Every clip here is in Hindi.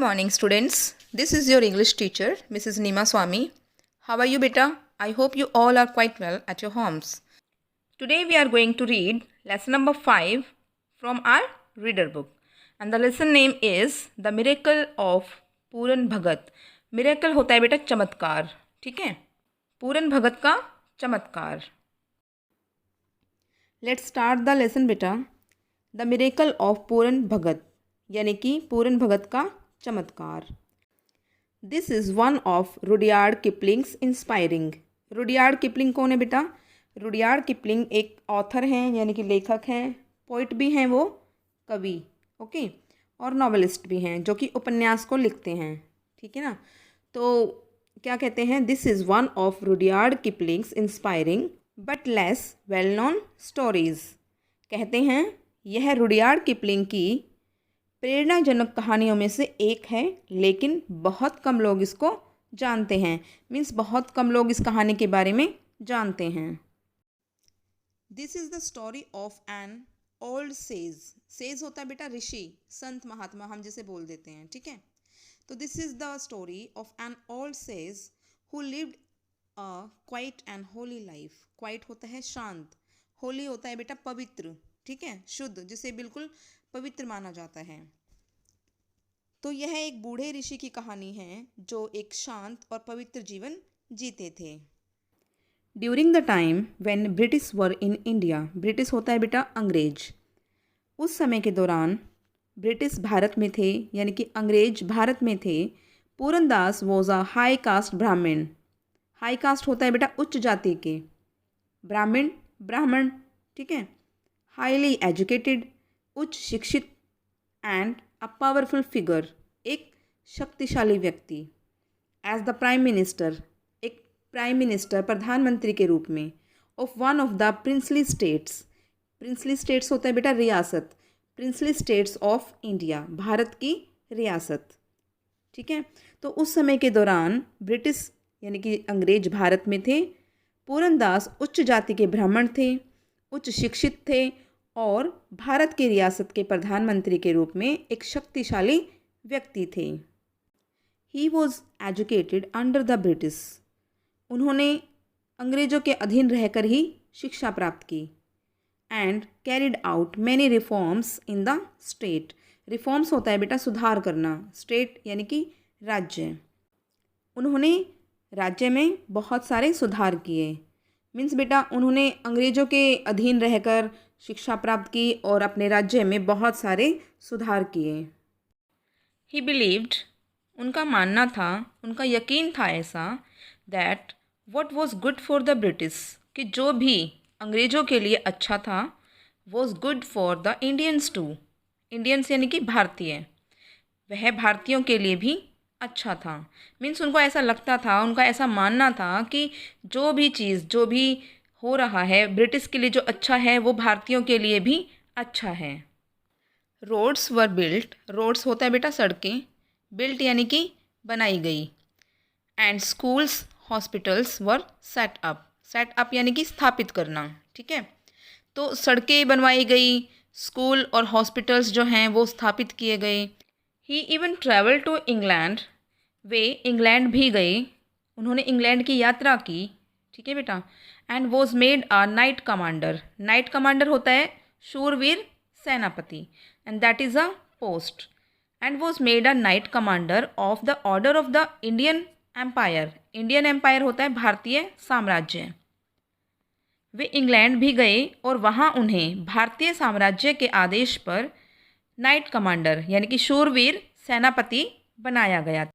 morning, students. This is your English teacher, Mrs. Nima Swami. How are you, beta? I hope you all are quite well at your homes. Today we are going to read lesson number 5 from our reader book. And the lesson name is The Miracle of Puran Bhagat. Miracle होता है बेटा चमत्कार, ठीक है? पूरन भगत का चमत्कार. Let's start the lesson बेटा. The Miracle of पूरन भगत यानी कि पूरन भगत का चमत्कार. This is one of Rudyard Kipling's inspiring. Rudyard Kipling कौन है बेटा? रुडयार्ड किपलिंग एक ऑथर हैं यानी कि लेखक हैं, पोइट भी हैं वो, कवि, ओके, और नॉवेलिस्ट भी हैं जो कि उपन्यास को लिखते हैं, ठीक है ना. तो क्या कहते हैं? This is one of Rudyard Kipling's inspiring but less well known stories. कहते हैं यह रुडयार्ड किपलिंग की प्रेरणाजनक कहानियों में से एक है, लेकिन बहुत कम लोग इसको जानते हैं. मीन्स बहुत कम लोग इस कहानी के बारे में जानते हैं. This is the story of an old says. Says होता है बेटा ऋषि, संत, महात्मा, हम जिसे बोल देते हैं, ठीक है. तो this is the story of an old says who lived a quiet and Holi life. Quite होता है शांत, होली होता है बेटा पवित्र, ठीक है, शुद्ध, जिसे बिल्कुल पवित्र माना जाता है. तो यह एक बूढ़े ऋषि की कहानी है जो एक शांत और पवित्र जीवन जीते थे. During the time when British were in India. British होता है बेटा अंग्रेज. उस समय के दौरान ब्रिटिश भारत में थे यानी कि अंग्रेज भारत में थे. पूरन दास वॉज अ हाई कास्ट ब्राह्मण. हाई कास्ट होता है बेटा उच्च जाति के, ब्राह्मण ब्राह्मण, ठीक है. हाईली एजुकेटेड उच्च शिक्षित एंड अ पावरफुल फिगर, एक शक्तिशाली व्यक्ति. एज द प्राइम मिनिस्टर, एक प्राइम मिनिस्टर प्रधानमंत्री के रूप में, of one of the princely states. Princely states होता है बेटा रियासत, princely states of India, Bharat की रियासत, ठीक है. तो उस समय के दौरान ब्रिटिश यानी कि अंग्रेज भारत में थे. पूरन दास उच्च जाति के ब्राह्मण थे, उच्च शिक्षित थे और भारत की रियासत के प्रधानमंत्री के रूप में एक शक्तिशाली व्यक्ति थे. He was educated under the British. उन्होंने अंग्रेज़ों के अधीन रहकर ही शिक्षा प्राप्त की. And carried out many reforms in the state. Reforms होता है बेटा सुधार करना, स्टेट यानी कि राज्य. उन्होंने राज्य में बहुत सारे सुधार किए. मीन्स बेटा उन्होंने अंग्रेज़ों के अधीन रहकर शिक्षा प्राप्त की और अपने राज्य में बहुत सारे सुधार किए. ही बिलीव्ड, उनका मानना था, उनका यकीन था ऐसा, that what was good for the British, कि जो भी अंग्रेज़ों के लिए अच्छा था, was good for the Indians too. Indians यानी कि भारतीय, वह भारतीयों के लिए भी अच्छा था. मीन्स उनको ऐसा लगता था, उनका ऐसा मानना था कि जो भी चीज़, जो भी हो रहा है ब्रिटिश के लिए जो अच्छा है वो भारतीयों के लिए भी अच्छा है. Roads were built. रोड्स होता है बेटा सड़कें, बिल्ट यानी कि बनाई गई. And schools hospitals were set up. Set up यानी कि स्थापित करना, ठीक है. तो सड़कें बनवाई गई, स्कूल और हॉस्पिटल्स जो हैं वो स्थापित किए गए. He even travel to England. वे इंग्लैंड भी गए, उन्होंने इंग्लैंड की यात्रा की, ठीक है बेटा. And was made a knight commander. Knight commander होता है शूरवीर सेनापति, and that is a post. And was made a knight commander of the order of the Indian Empire. Indian Empire होता है भारतीय साम्राज्य. वे इंग्लैंड भी गए और वहाँ उन्हें भारतीय साम्राज्य के आदेश पर नाइट कमांडर यानी कि शूरवीर सेनापति बनाया गया.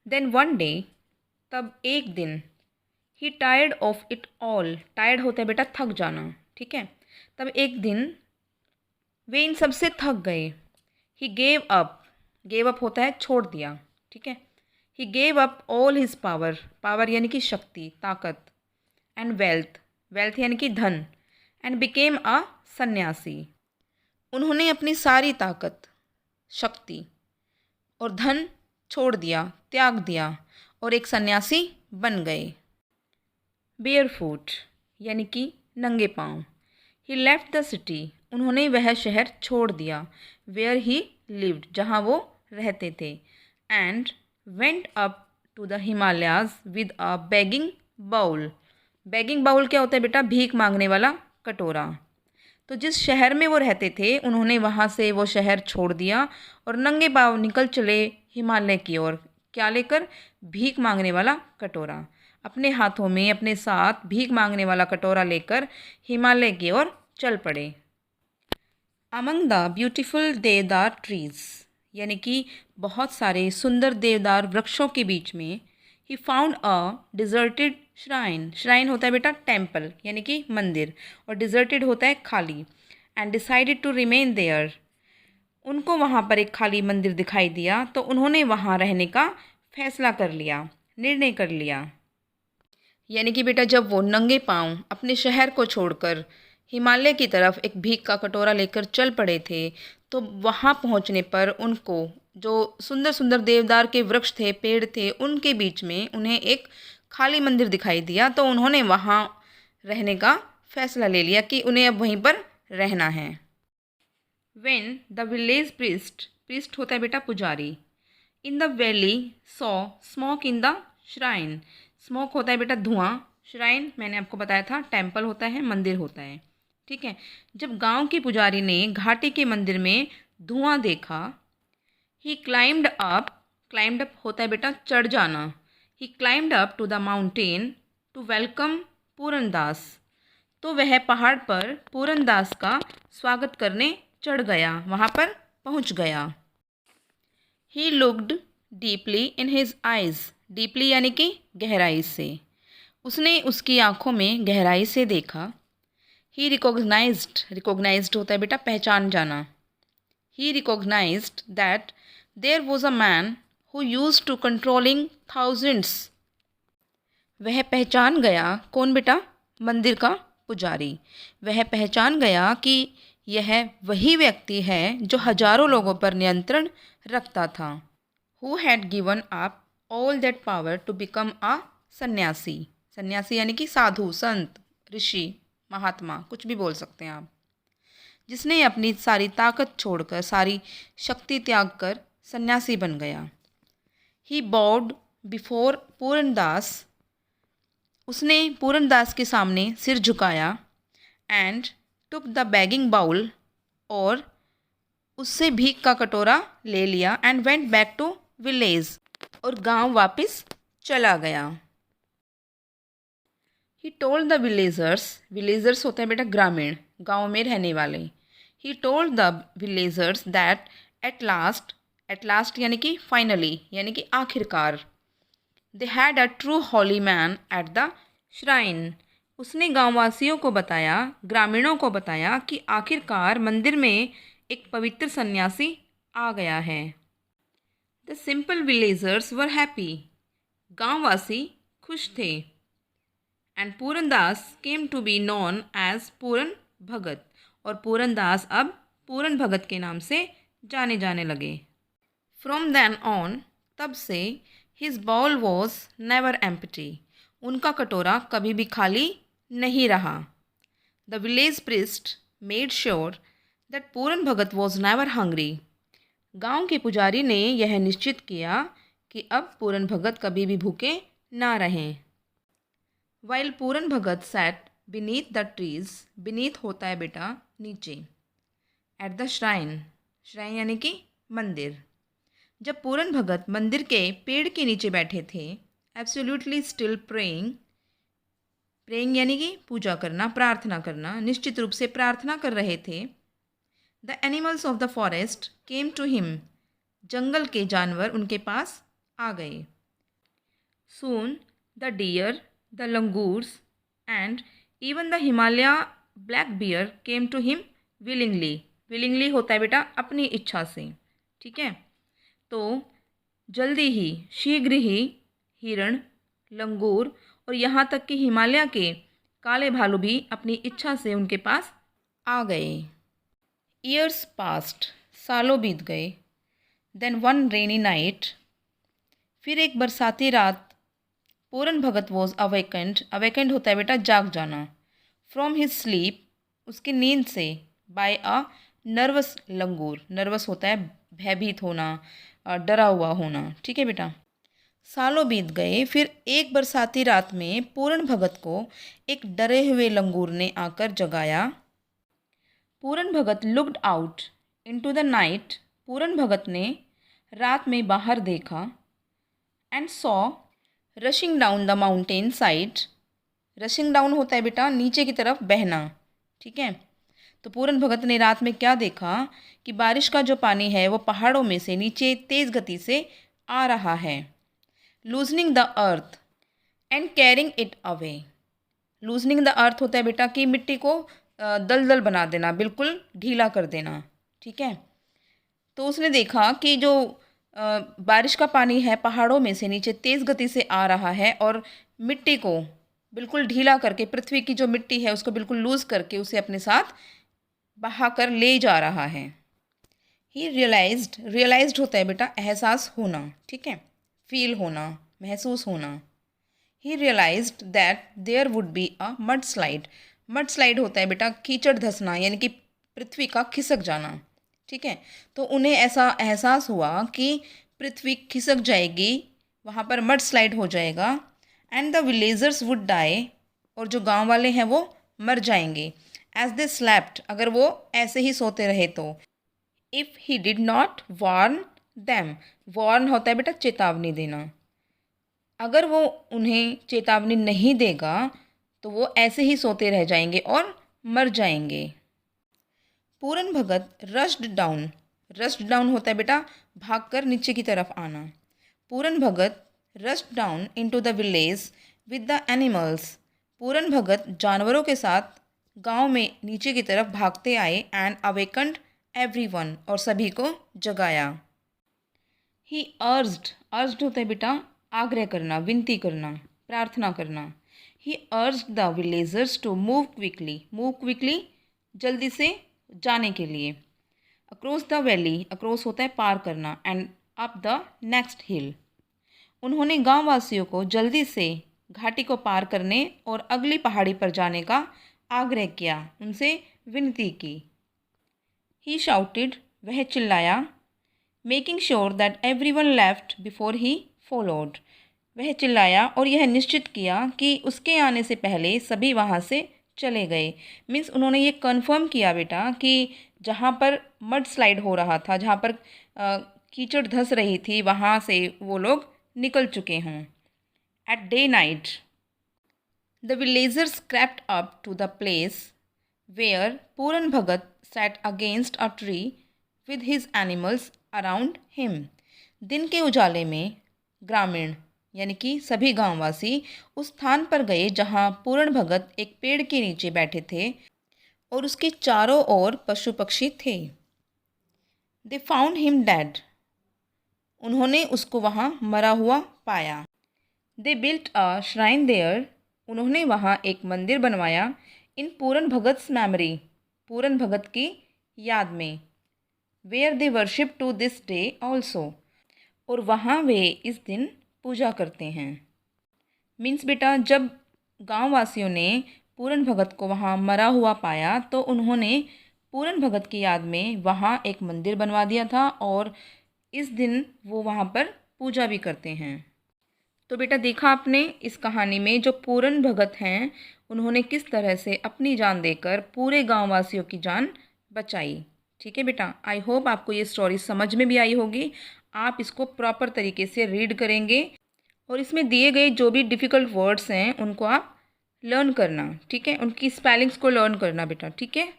देन वन डे, तब एक दिन, he tired of it all. Tired होता है बेटा थक जाना, ठीक है. तब एक दिन वे इन सब से थक गए. He gave up. Gave up होता है छोड़ दिया, ठीक है. He gave up all his power. Power यानी कि शक्ति, ताकत. And wealth. वेल्थ यानी कि धन. एंड बिकेम अ सन्यासी. उन्होंने अपनी सारी ताकत, शक्ति और धन छोड़ दिया, त्याग दिया और एक सन्यासी बन गए. बेयरफुट यानी कि नंगे पाँव. ही लेफ्ट द सिटी. उन्होंने वह शहर छोड़ दिया. वेयर ही लिव्ड, जहाँ वो रहते थे and went up to the Himalayas with a begging bowl. Begging bowl क्या होता है बेटा? भीख मांगने वाला कटोरा। तो जिस शहर में वो रहते थे उन्होंने वहाँ से वो शहर छोड़ दिया और नंगे पाँव निकल चले हिमालय की ओर। क्या लेकर? भीख मांगने वाला कटोरा। अपने हाथों में अपने साथ भीख मांगने वाला कटोरा लेकर हिमालय की ओर चल पड़े। अमंग द ब्यूटीफुल देवदार ट्रीज, यानी कि बहुत सारे सुंदर देवदार वृक्षों के बीच में, he found a deserted shrine. Shrine होता है बेटा टेम्पल, यानी कि मंदिर, और डिजर्टेड होता है खाली। And decided to remain there. उनको वहाँ पर एक खाली मंदिर दिखाई दिया तो उन्होंने वहाँ रहने का फैसला कर लिया, निर्णय कर लिया। यानी कि बेटा जब वो नंगे पांव अपने शहर को छोड़कर हिमालय की तरफ एक भीख का कटोरा लेकर चल पड़े थे तो वहाँ पहुँचने पर उनको जो सुंदर सुंदर देवदार के वृक्ष थे, पेड़ थे, उनके बीच में उन्हें एक खाली मंदिर दिखाई दिया तो उन्होंने वहाँ रहने का फैसला ले लिया कि उन्हें अब वहीं पर रहना है। When the village priest, priest होता है बेटा पुजारी, in the valley saw smoke in the shrine. Smoke होता है बेटा धुआं, श्राइन मैंने आपको बताया था टेम्पल होता है, मंदिर होता है, ठीक है। जब गांव के पुजारी ने घाटी के मंदिर में धुआं देखा, ही क्लाइम्ड अप होता है बेटा चढ़ जाना, he climbed up to the mountain to welcome Purandas. तो वह पहाड़ पर पूरनदास का स्वागत करने चढ़ गया, वहाँ पर पहुँच गया। He looked deeply in his eyes, deeply यानी कि गहराई से, उसने उसकी आँखों में गहराई से देखा। ही रिकॉग्नाइज्ड होता है बेटा पहचान जाना, he recognized that there was a man who used to controlling thousands. वह पहचान गया, कौन बेटा? मंदिर का पुजारी। वह पहचान गया कि यह वही व्यक्ति है जो हजारों लोगों पर नियंत्रण रखता था। Who had given up all that power to become a sannyasi. सन्यासी यानी कि साधु, संत, ऋषि, महात्मा, कुछ भी बोल सकते हैं आप। जिसने अपनी सारी ताकत छोड़कर, सारी शक्ति त्याग कर सन्यासी बन गया। ही बॉड बिफोर पूरनदास, उसने पूरनदास के सामने सिर झुकाया। And took the begging bowl, और उससे भीख का कटोरा ले लिया। And went back to village, और गांव वापस चला गया। He told the villagers, villagers होते हैं बेटा ग्रामीण, गांव में रहने वाले। He told the villagers that at last यानी कि फाइनली, यानी कि आखिरकार, they had a true holy man at the shrine. उसने गांववासियों को बताया, ग्रामीणों को बताया कि आखिरकार मंदिर में एक पवित्र सन्यासी आ गया है। The simple villagers were happy, गांववासी खुश थे। And Purandas came to be known as Puran Bhagat, और पूरनदास अब पूरन भगत के नाम से जाने जाने लगे। फ्रॉम देन ऑन, तब से, his bowl was never empty, उनका कटोरा कभी भी खाली नहीं रहा। The village priest made sure that Puran Bhagat was never hungry, गांव के पुजारी ने यह निश्चित किया कि अब पूरन भगत कभी भी भूखे ना रहें। While Puran Bhagat sat beneath the trees, beneath होता है बेटा नीचे, एट द श्राइन, श्राइन यानी कि मंदिर। जब पूरन भगत मंदिर के पेड़ के नीचे बैठे थे, एब्सोल्युटली स्टिल प्रेइंग, प्रेइंग यानी कि पूजा करना, प्रार्थना करना, निश्चित रूप से प्रार्थना कर रहे थे। The animals of the forest came to him, जंगल के जानवर उनके पास आ गए। Soon the deer, the langurs and even the Himalaya black bear came to him willingly, willingly होता है बेटा अपनी इच्छा से, ठीक है। तो जल्दी ही, शीघ्र ही हिरण, लंगूर और यहाँ तक कि हिमालय के काले भालू भी अपनी इच्छा से उनके पास आ गए। ईयर्स पास्ट, सालों बीत गए। देन वन रेनी नाइट, फिर एक बरसाती रात, पूरन भगत वॉज अवेकेंड, अवेकेंड होता है बेटा जाग जाना, फ्रॉम हिज स्लीप, उसकी नींद से, by a nervous langur, nervous होता है भयभीत होना, डरा हुआ होना। ठीक है बेटा। सालों बीत गए, फिर एक बरसाती रात में पूरन भगत को एक डरे हुए लंगूर ने आकर जगाया। Puran Bhagat looked out into the night. Puran Bhagat ने रात में बाहर देखा। And saw rushing down the mountain side. Rushing down होता है बेटा नीचे की तरफ बहना। ठीक है। तो पूरन भगत ने रात में क्या देखा कि बारिश का जो पानी है वो पहाड़ों में से नीचे तेज़ गति से आ रहा है। Loosening the earth and carrying it away. Loosening the earth होता है बेटा कि मिट्टी को दलदल बना देना, बिल्कुल ढीला कर देना। ठीक है। तो उसने देखा कि जो बारिश का पानी है पहाड़ों में से नीचे तेज़ गति से आ रहा है और मिट्टी को बिल्कुल ढीला करके, पृथ्वी की जो मिट्टी है उसको बिल्कुल लूज़ करके उसे अपने साथ बहा कर ले जा रहा है। ही रियलाइज्ड होता है बेटा एहसास होना। ठीक है। फील होना, महसूस होना। He realized that there would be a mud slide. Mud slide होता है बेटा कीचड़ धंसना, यानी कि पृथ्वी का खिसक जाना। ठीक है। तो उन्हें ऐसा एहसास हुआ कि पृथ्वी खिसक जाएगी, वहाँ पर मड स्लाइड हो जाएगा। And the villagers would die. और जो गांव वाले हैं वो मर जाएंगे। एज दे स्लैप्ड, अगर वो ऐसे ही सोते रहे तो। If he did not warn them. Warn होता है बेटा चेतावनी देना। अगर वो उन्हें चेतावनी नहीं देगा तो वो ऐसे ही सोते रह जाएंगे और मर जाएंगे। पूरन भगत रश्ड डाउन होता है बेटा भागकर नीचे की तरफ आना। Puran Bhagat rushed down into the village with the animals. Puran Bhagat जानवरों के साथ गांव में नीचे की तरफ भागते आए। एंड अवेकन्ड एवरीवन, और सभी को जगाया। ही अर्ज्ड होता है बेटा आग्रह करना, विनती करना, प्रार्थना करना। He urged the villagers to move quickly जल्दी से जाने के लिए। अक्रॉस द वैली, अक्रॉस होता है पार करना। एंड अप द नेक्स्ट हिल। उन्होंने गांव वासियों को जल्दी से घाटी को पार करने और अगली पहाड़ी पर जाने का आग्रह किया, उनसे विनती की। ही शाउटेड, वह चिल्लाया। Making sure that everyone left before he followed. वह चिल्लाया और यह निश्चित किया कि उसके आने से पहले सभी वहाँ से चले गए। मीन्स उन्होंने ये कन्फर्म किया बेटा कि जहाँ पर मड स्लाइड हो रहा था, जहाँ पर कीचड़ धंस रही थी, वहाँ से वो लोग निकल चुके हों। At day night the villagers crept up to the place where Puran Bhagat sat against a tree with his animals around him। दिन के उजाले में ग्रामीण यानी कि सभी गांववासी उस स्थान पर गए जहां पूरन भगत एक पेड़ के नीचे बैठे थे और उसके चारों ओर पशु पक्षी थे। They found him dead. उन्होंने उसको वहाँ मरा हुआ पाया। They built a shrine there. उन्होंने वहाँ एक मंदिर बनवाया। इन पूरन भगत्स मेमोरी, पूरन भगत की याद में। Where they worship to this day also. और वहाँ वे इस दिन पूजा करते हैं। मीन्स बेटा जब गांव वासियों ने पूरन भगत को वहाँ मरा हुआ पाया तो उन्होंने पूरन भगत की याद में वहाँ एक मंदिर बनवा दिया था और इस दिन वो वहाँ पर पूजा भी करते हैं। तो बेटा देखा आपने इस कहानी में जो पूरन भगत हैं उन्होंने किस तरह से अपनी जान देकर पूरे गाँव वासियों की जान बचाई। ठीक है बेटा, आई होप आपको ये स्टोरी समझ में भी आई होगी। आप इसको प्रॉपर तरीके से रीड करेंगे और इसमें दिए गए जो भी डिफ़िकल्ट वर्ड्स हैं उनको आप लर्न करना। ठीक है, उनकी स्पेलिंग्स को लर्न करना बेटा। ठीक है।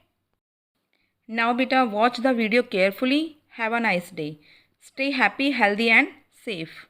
नाउ बेटा watch the video carefully. Have a nice day. Stay happy, healthy and safe.